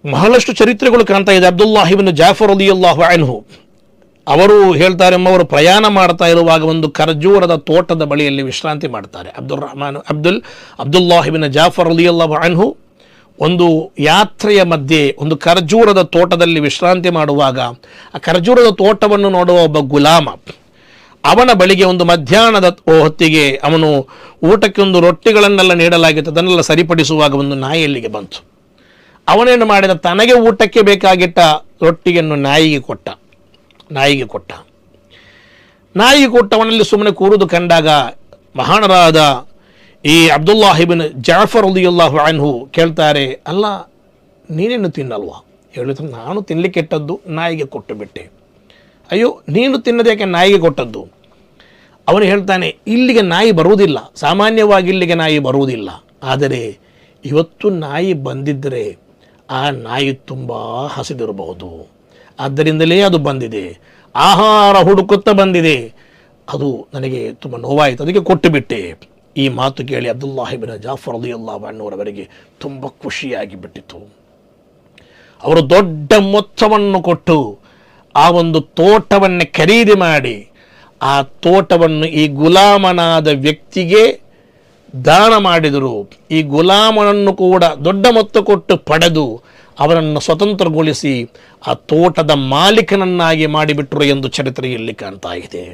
ಬಹಳಷ್ಟು ಚರಿತ್ರೆಗಳು ಕಾಣ್ತಾ ಇದೆ. ಅಬ್ದುಲ್ಲಾಹ್ ಇಬ್ನ್ ಜಾಫರ್ ರಲಿಯಲ್ಲಾಹು ಅನ್ಹು ಅವರು ಹೇಳ್ತಾರೆ, ಅವರು ಪ್ರಯಾಣ ಮಾಡ್ತಾ ಇರುವಾಗ ಒಂದು ಖರ್ಜೂರದ ತೋಟದ ಬಳಿಯಲ್ಲಿ ವಿಶ್ರಾಂತಿ ಮಾಡ್ತಾರೆ. ಅಬ್ದುಲ್ಲಾಹ್ ಇಬ್ನ್ ಜಾಫರ್ ರಲಿಯಲ್ಲಾಹು ಅನ್ಹು ಒಂದು ಯಾತ್ರೆಯ ಮಧ್ಯೆ ಒಂದು ಖರ್ಜೂರದ ತೋಟದಲ್ಲಿ ವಿಶ್ರಾಂತಿ ಮಾಡುವಾಗ ಆ ಖರ್ಜೂರದ ತೋಟವನ್ನು ನೋಡುವ ಒಬ್ಬ ಗುಲಾಮ ಅವನ ಬಳಿಗೆ ಒಂದು ಮಧ್ಯಾಹ್ನದ ಹೊತ್ತಿಗೆ ಅವನು ಊಟಕ್ಕೆ ಒಂದು ರೊಟ್ಟಿಗಳನ್ನೆಲ್ಲ ನೀಡಲಾಗಿತ್ತು, ಅದನ್ನೆಲ್ಲ ಸರಿಪಡಿಸುವಾಗ ಒಂದು ನಾಯಿ ಅಲ್ಲಿಗೆ ಬಂತು. ಅವನೇನು ಮಾಡಿದ, ತನಗೆ ಊಟಕ್ಕೆ ಬೇಕಾಗಿಟ್ಟ ರೊಟ್ಟಿಯನ್ನು ನಾಯಿಗೆ ಕೊಟ್ಟ. ಅವನಲ್ಲಿ ಸುಮ್ಮನೆ ಕೂರುವುದು ಕಂಡಾಗ ಮಹಾನರಾದ ಈ ಅಬ್ದುಲ್ಲಾಹ್ ಇಬ್ನ್ ಜಾಫರ್ ರಲಿಯಲ್ಲಾಹು ಅನ್ಹು ಕೇಳ್ತಾರೆ, ಅಲ್ಲ ನೀನೇನು ತಿನ್ನಲ್ವಾ? ಹೇಳಿದ್ರೆ, ನಾನು ತಿನ್ನಲಿಕ್ಕೆ ಇಟ್ಟದ್ದು ನಾಯಿಗೆ ಕೊಟ್ಟು ಬಿಟ್ಟೆ. ಅಯ್ಯೋ, ನೀನು ತಿನ್ನೋದಕ್ಕೆ ನಾಯಿಗೆ ಕೊಟ್ಟದ್ದು? ಅವನು ಹೇಳ್ತಾನೆ, ಇಲ್ಲಿಗೆ ನಾಯಿ ಬರುವುದಿಲ್ಲ, ಸಾಮಾನ್ಯವಾಗಿ ಇಲ್ಲಿಗೆ ನಾಯಿ ಬರುವುದಿಲ್ಲ, ಆದರೆ ಇವತ್ತು ನಾಯಿ ಬಂದಿದ್ದರೆ ಆ ನಾಯಿ ತುಂಬ ಹಸಿದಿರಬಹುದು, ಆದ್ದರಿಂದಲೇ ಅದು ಬಂದಿದೆ, ಆಹಾರ ಹುಡುಕುತ್ತಾ ಬಂದಿದೆ, ಅದು ನನಗೆ ತುಂಬ ನೋವಾಯಿತು, ಅದಕ್ಕೆ ಕೊಟ್ಟು ಬಿಟ್ಟೆ. ಈ ಮಾತು ಕೇಳಿ ಅಬ್ದುಲ್ಲಾಹ್ ಇಬ್ನ್ ಜಾಫರ್ ರಲಿಯಲ್ಲಾಹು ಅನ್ಹುರವರಿಗೆ ತುಂಬ ಖುಷಿಯಾಗಿ ಬಿಟ್ಟಿತು. ಅವರು ದೊಡ್ಡ ಮೊತ್ತವನ್ನು ಕೊಟ್ಟು ಆ ಒಂದು ತೋಟವನ್ನು ಖರೀದಿ ಮಾಡಿ ಆ ತೋಟವನ್ನು ಈ ಗುಲಾಮನಾದ ವ್ಯಕ್ತಿಗೆ ದಾನ ಮಾಡಿದರು. ಈ ಗುಲಾಮನನ್ನು ಕೂಡ ದೊಡ್ಡ ಮೊತ್ತ ಕೊಟ್ಟು ಪಡೆದು ಅವರನ್ನು ಸ್ವತಂತ್ರಗೊಳಿಸಿ ಆ ತೋಟದ ಮಾಲೀಕನನ್ನಾಗಿ ಮಾಡಿಬಿಟ್ರು ಎಂದು ಚರಿತ್ರೆಯಲ್ಲಿ ಕಾಣ್ತಾ ಇದೆ.